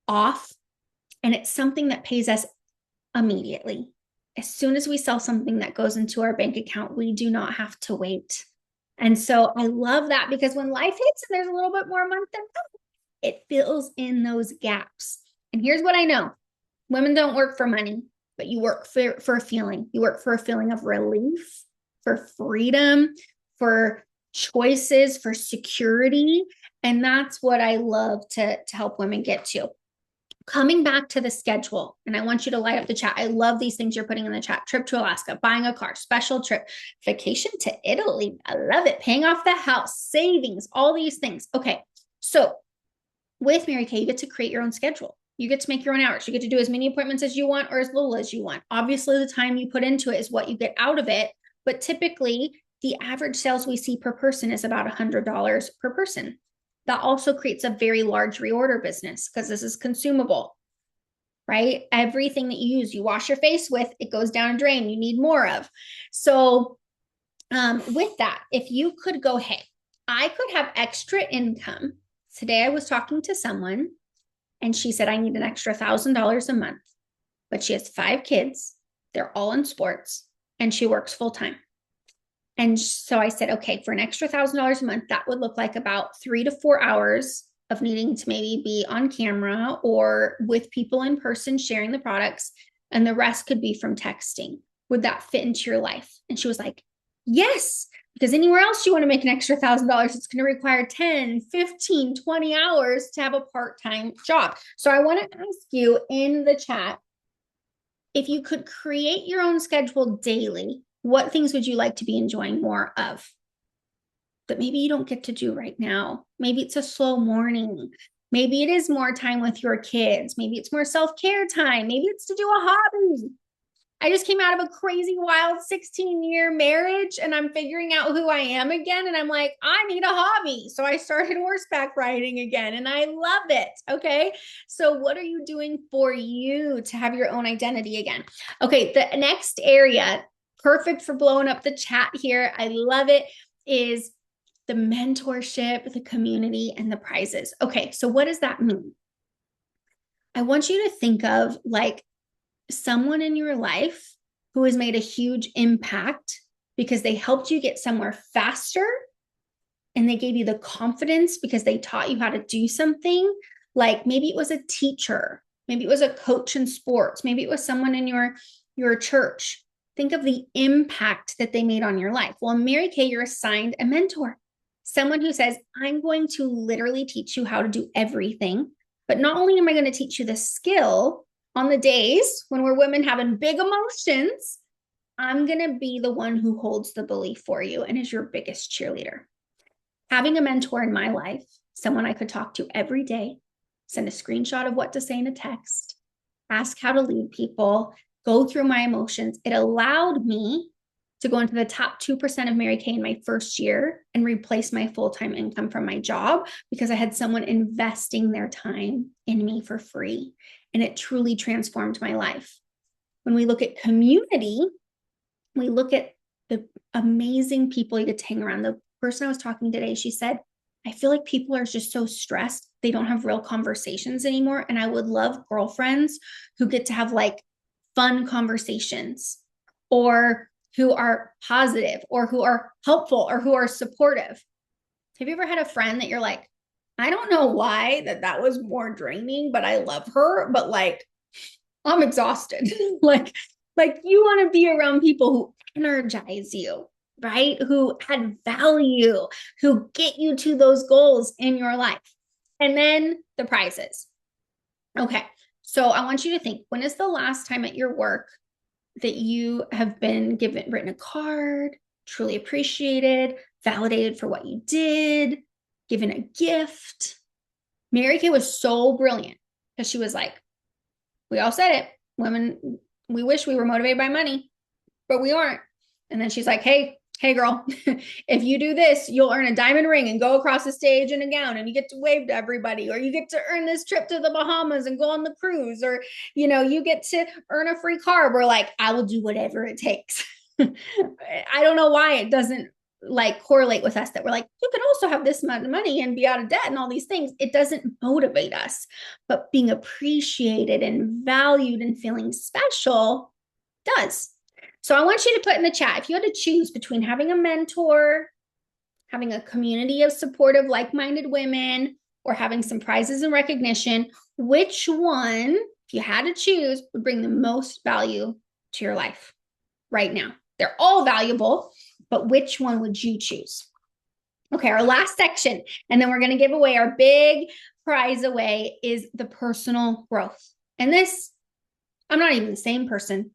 off. And it's something that pays us immediately. As soon as we sell something that goes into our bank account, we do not have to wait. And so I love that, because when life hits and there's a little bit more month than it fills in those gaps. And here's what I know. Women don't work for money, but you work for a feeling. You work for a feeling of relief, for freedom, for choices, for security. And that's what I love to help women get to. Coming back to the schedule, and I want you to light up the chat. I love these things you're putting in the chat. Trip to Alaska, buying a car, special trip, vacation to Italy. I love it. Paying off the house, savings, all these things. Okay. So with Mary Kay, you get to create your own schedule. You get to make your own hours. You get to do as many appointments as you want or as little as you want. Obviously, the time you put into it is what you get out of it. But typically, the average sales we see per person is about $100 per person. That also creates a very large reorder business, because this is consumable, right? Everything that you use, you wash your face with, it goes down a drain. You need more of. So with that, if you could go, hey, I could have extra income. Today I was talking to someone and she said, I need an extra $1,000 a month, but she has 5 kids. They're all in sports and she works full time. And so I said, okay, for an extra $1,000 a month, that would look like about 3 to 4 hours of needing to maybe be on camera or with people in person sharing the products. And the rest could be from texting. Would that fit into your life? And she was like, yes, because anywhere else you want to make an extra $1,000, it's going to require 10, 15, 20 hours to have a part-time job. So I want to ask you in the chat, if you could create your own schedule daily, what things would you like to be enjoying more of that maybe you don't get to do right now? Maybe it's a slow morning. Maybe it is more time with your kids. Maybe it's more self-care time. Maybe it's to do a hobby. I just came out of a crazy, wild 16-year marriage and I'm figuring out who I am again. And I'm like, I need a hobby. So I started horseback riding again and I love it. Okay. So what are you doing for you to have your own identity again? Okay. The next area, perfect for blowing up the chat here, I love it, is the mentorship, the community, and the prizes. Okay. So what does that mean? I want you to think of like someone in your life who has made a huge impact because they helped you get somewhere faster and they gave you the confidence because they taught you how to do something. Like maybe it was a teacher, maybe it was a coach in sports, maybe it was someone in your church. Think of the impact that they made on your life. Well, in Mary Kay, you're assigned a mentor, someone who says, I'm going to literally teach you how to do everything. But not only am I going to teach you the skill on the days when we're women having big emotions, I'm going to be the one who holds the belief for you and is your biggest cheerleader. Having a mentor in my life, someone I could talk to every day, send a screenshot of what to say in a text, ask how to lead people, go through my emotions. It allowed me to go into the top 2% of Mary Kay in my first year and replace my full-time income from my job because I had someone investing their time in me for free. And it truly transformed my life. When we look at community, we look at the amazing people you get to hang around. The person I was talking today, she said, I feel like people are just so stressed. They don't have real conversations anymore. And I would love girlfriends who get to have like fun conversations or who are positive or who are helpful or who are supportive. Have you ever had a friend that you're like, I don't know why that was more draining, but I love her, but like I'm exhausted. like you want to be around people who energize you, right? Who add value, who get you to those goals in your life. And then the prizes. Okay. So I want you to think, when is the last time at your work that you have been written a card, truly appreciated, validated for what you did, given a gift? Mary Kay was so brilliant because she was like, we all said it, women, we wish we were motivated by money, but we aren't. And then she's like, hey girl, if you do this, you'll earn a diamond ring and go across the stage in a gown and you get to wave to everybody, or you get to earn this trip to the Bahamas and go on the cruise, or, you get to earn a free car. We're like, I will do whatever it takes. I don't know why it doesn't like correlate with us that we're like, you could also have this amount of money and be out of debt and all these things. It doesn't motivate us, but being appreciated and valued and feeling special does. So I want you to put in the chat, if you had to choose between having a mentor, having a community of supportive, like-minded women, or having some prizes and recognition, which one, if you had to choose, would bring the most value to your life right now? They're all valuable, but which one would you choose? Okay, our last section, and then we're going to give away our big prize away, is the personal growth. And this, I'm not even the same person.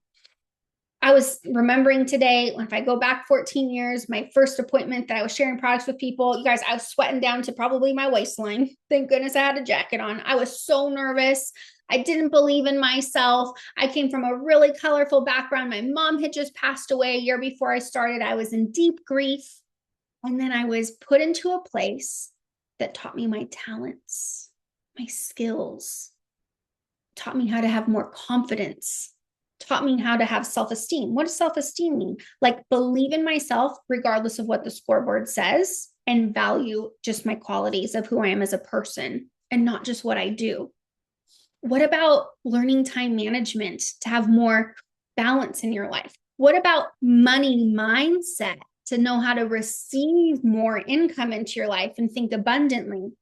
I was remembering today, if I go back 14 years, my first appointment that I was sharing products with people, you guys, I was sweating down to probably my waistline. Thank goodness I had a jacket on. I was so nervous. I didn't believe in myself. I came from a really colorful background. My mom had just passed away a year before I started. I was in deep grief. And then I was put into a place that taught me my talents, my skills, taught me how to have more confidence, taught me how to have self-esteem. What does self-esteem mean? Like believe in myself, regardless of what the scoreboard says, and value just my qualities of who I am as a person and not just what I do. What about learning time management to have more balance in your life? What about money mindset to know how to receive more income into your life and think abundantly?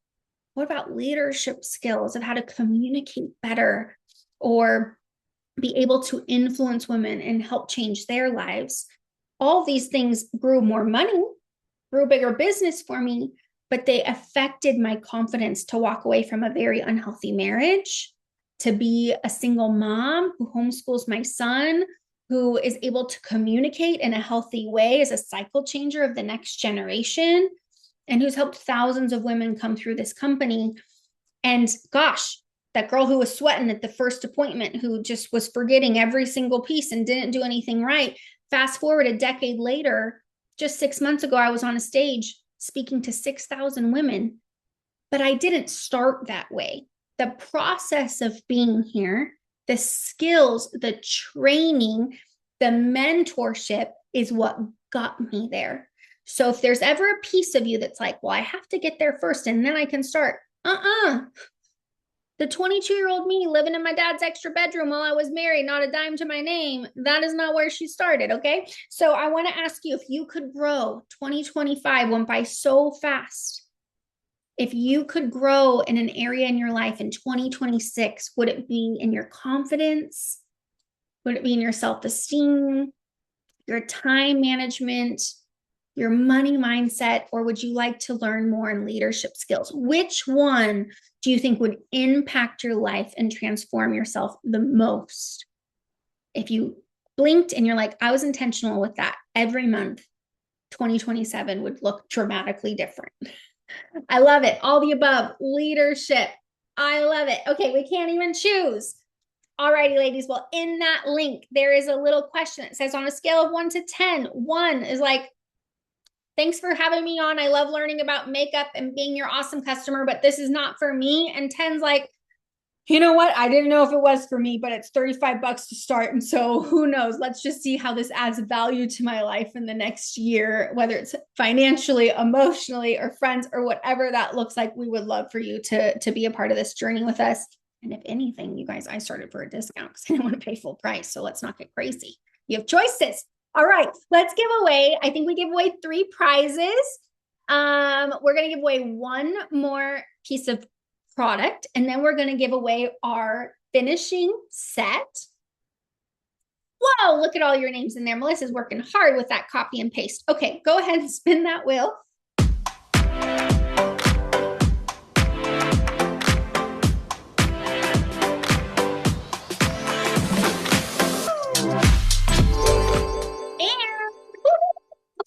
What about leadership skills of how to communicate better or be able to influence women and help change their lives? All these things grew more money, grew a bigger business for me, but they affected my confidence to walk away from a very unhealthy marriage, to be a single mom who homeschools my son, who is able to communicate in a healthy way as a cycle changer of the next generation, and who's helped thousands of women come through this company. And gosh, that girl who was sweating at the first appointment, who just was forgetting every single piece and didn't do anything right. Fast forward a decade later, just 6 months ago, I was on a stage speaking to 6,000 women, but I didn't start that way. The process of being here, the skills, the training, the mentorship is what got me there. So if there's ever a piece of you that's like, well, I have to get there first and then I can start. The 22-year-old me living in my dad's extra bedroom while I was married, not a dime to my name, that is not where she started, okay? So I want to ask you, if you could grow, 2025 went by so fast. If you could grow in an area in your life in 2026, would it be in your confidence? Would it be in your self-esteem, your time management, your money mindset, or would you like to learn more in leadership skills? Which one do you think would impact your life and transform yourself the most? If you blinked and you're like, I was intentional with that every month, 2027 would look dramatically different. I love it. All the above. Leadership. I love it. Okay, we can't even choose. Alrighty, ladies. Well, in that link, there is a little question that says on a scale of 1 to 10, 1 is like, thanks for having me on. I love learning about makeup and being your awesome customer, but this is not for me. And 10's like, you know what? I didn't know if it was for me, but it's $35 to start. And so who knows? Let's just see how this adds value to my life in the next year, whether it's financially, emotionally, or friends, or whatever that looks like. We would love for you to be a part of this journey with us. And if anything, you guys, I started for a discount because I didn't want to pay full price. So let's not get crazy. You have choices. All right, let's give away. I think we give away 3 prizes. We're going to give away 1 more piece of product, and then we're going to give away our finishing set. Whoa, look at all your names in there. Melissa's working hard with that copy and paste. Okay, go ahead and spin that wheel.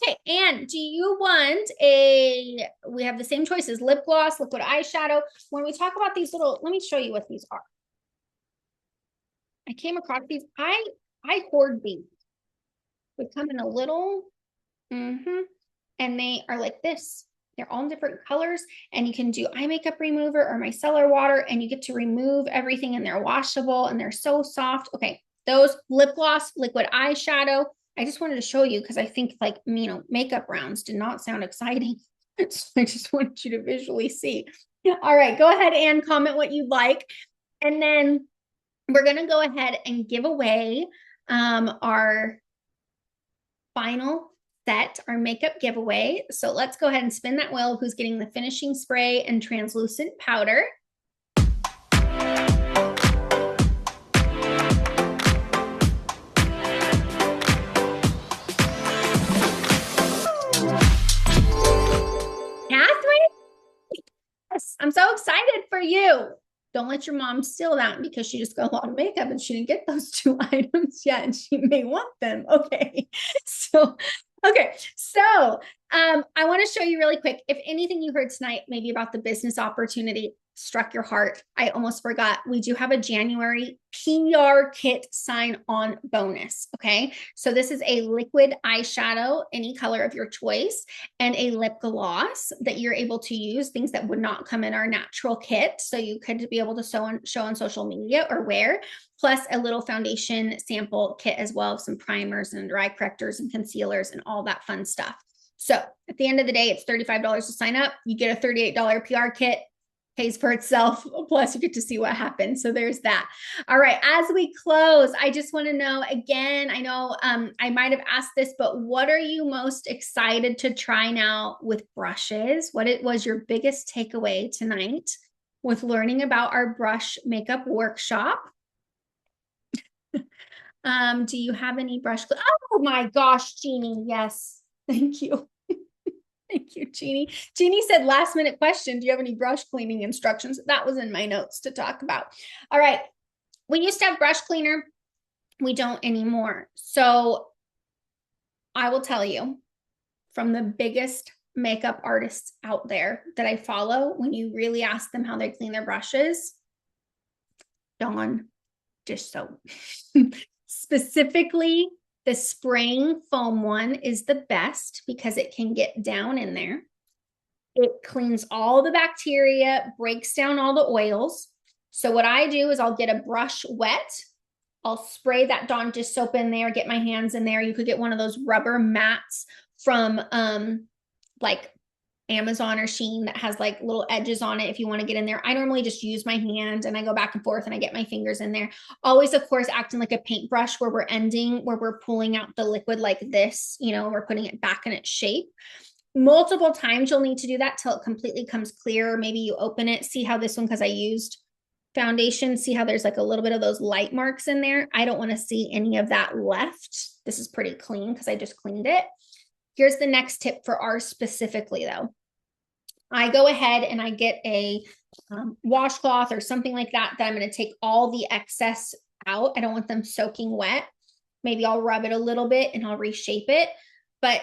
Okay, and do you want we have the same choices, lip gloss, liquid eyeshadow. When we talk about these little, let me show you what these are. I came across these. I hoard these. They come in a little, and they are like this. They're all in different colors, and you can do eye makeup remover or micellar water, and you get to remove everything, and they're washable, and they're so soft. Okay, those lip gloss, liquid eyeshadow. I just wanted to show you because I think, like, you know, makeup rounds did not sound exciting. So I just want you to visually see. All right, go ahead and comment what you'd like. And then we're going to go ahead and give away our final set, our makeup giveaway. So let's go ahead and spin that wheel. Who's getting the finishing spray and translucent powder? Catherine? Yes, I'm so excited for you. Don't let your mom steal that because she just got a lot of makeup and she didn't get those 2 items yet and she may want them. Okay. So I want to show you really quick. If anything you heard tonight, maybe about the business opportunity, struck your heart, I almost forgot. We do have a January PR kit sign on bonus. Okay. So this is a liquid eyeshadow, any color of your choice, and a lip gloss that you're able to use, things that would not come in our natural kit. So you could be able to show on social media or wear, plus a little foundation sample kit as well, of some primers and dry correctors and concealers and all that fun stuff. So at the end of the day, it's $35 to sign up. You get a $38 PR kit, pays for itself. Plus you get to see what happens. So there's that. All right. As we close, I just want to know again, I know I might've asked this, but what are you most excited to try now with brushes? What was your biggest takeaway tonight with learning about our brush makeup workshop? Do you have any brush? Oh my gosh, Jeannie. Yes. Thank you. Thank you, Jeannie. Jeannie said, last minute question. Do you have any brush cleaning instructions? That was in my notes to talk about. All right. We used to have brush cleaner. We don't anymore. So I will tell you, from the biggest makeup artists out there that I follow, when you really ask them how they clean their brushes, Dawn dish soap. Specifically, the spraying foam one is the best because it can get down in there. It cleans all the bacteria, breaks down all the oils. So what I do is I'll get a brush wet. I'll spray that Dawn dish soap in there, get my hands in there. You could get one of those rubber mats from like Amazon or Shein that has like little edges on it if you want to get in there. I normally just use my hand and I go back and forth and I get my fingers in there. Always, of course, acting like a paintbrush where we're pulling out the liquid like this, we're putting it back in its shape. Multiple times you'll need to do that till it completely comes clear. Maybe you open it, see how this one, because I used foundation, see how there's like a little bit of those light marks in there. I don't want to see any of that left. This is pretty clean because I just cleaned it. Here's the next tip for ours specifically though. I go ahead and I get a washcloth or something like that I'm going to take all the excess out. I don't want them soaking wet. Maybe I'll rub it a little bit and I'll reshape it, but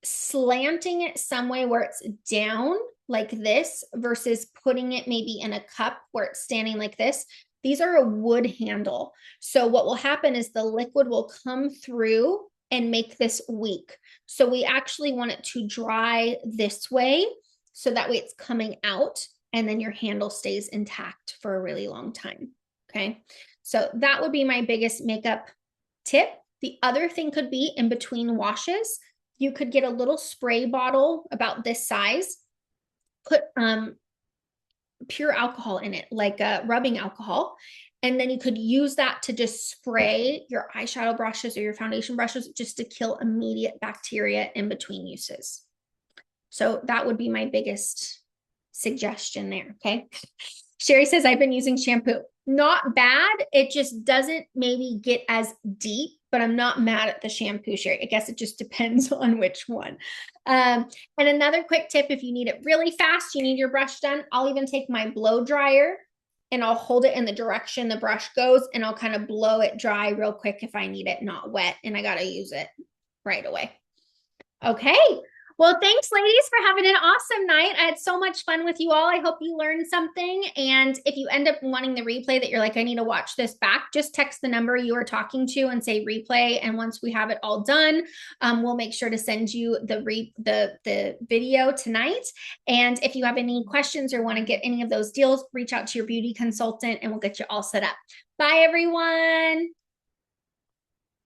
slanting it some way where it's down like this versus putting it maybe in a cup where it's standing like this. These are a wood handle. So what will happen is the liquid will come through and make this weak. So we actually want it to dry this way so that way it's coming out and then your handle stays intact for a really long time. Okay. So that would be my biggest makeup tip. The other thing could be in between washes, you could get a little spray bottle about this size, put pure alcohol in it, like rubbing alcohol. And then you could use that to just spray your eyeshadow brushes or your foundation brushes just to kill immediate bacteria in between uses. So that would be my biggest suggestion there. Okay. Sherry says, I've been using shampoo. Not bad. It just doesn't maybe get as deep, but I'm not mad at the shampoo, Sherry. I guess it just depends on which one. And another quick tip, if you need it really fast, you need your brush done, I'll even take my blow dryer and I'll hold it in the direction the brush goes and I'll kind of blow it dry real quick if I need it not wet and I got to use it right away. Okay. Well, thanks, ladies, for having an awesome night. I had so much fun with you all. I hope you learned something. And if you end up wanting the replay that you're like, I need to watch this back, just text the number you are talking to and say replay. And once we have it all done, we'll make sure to send you the video tonight. And if you have any questions or want to get any of those deals, reach out to your beauty consultant and we'll get you all set up. Bye, everyone.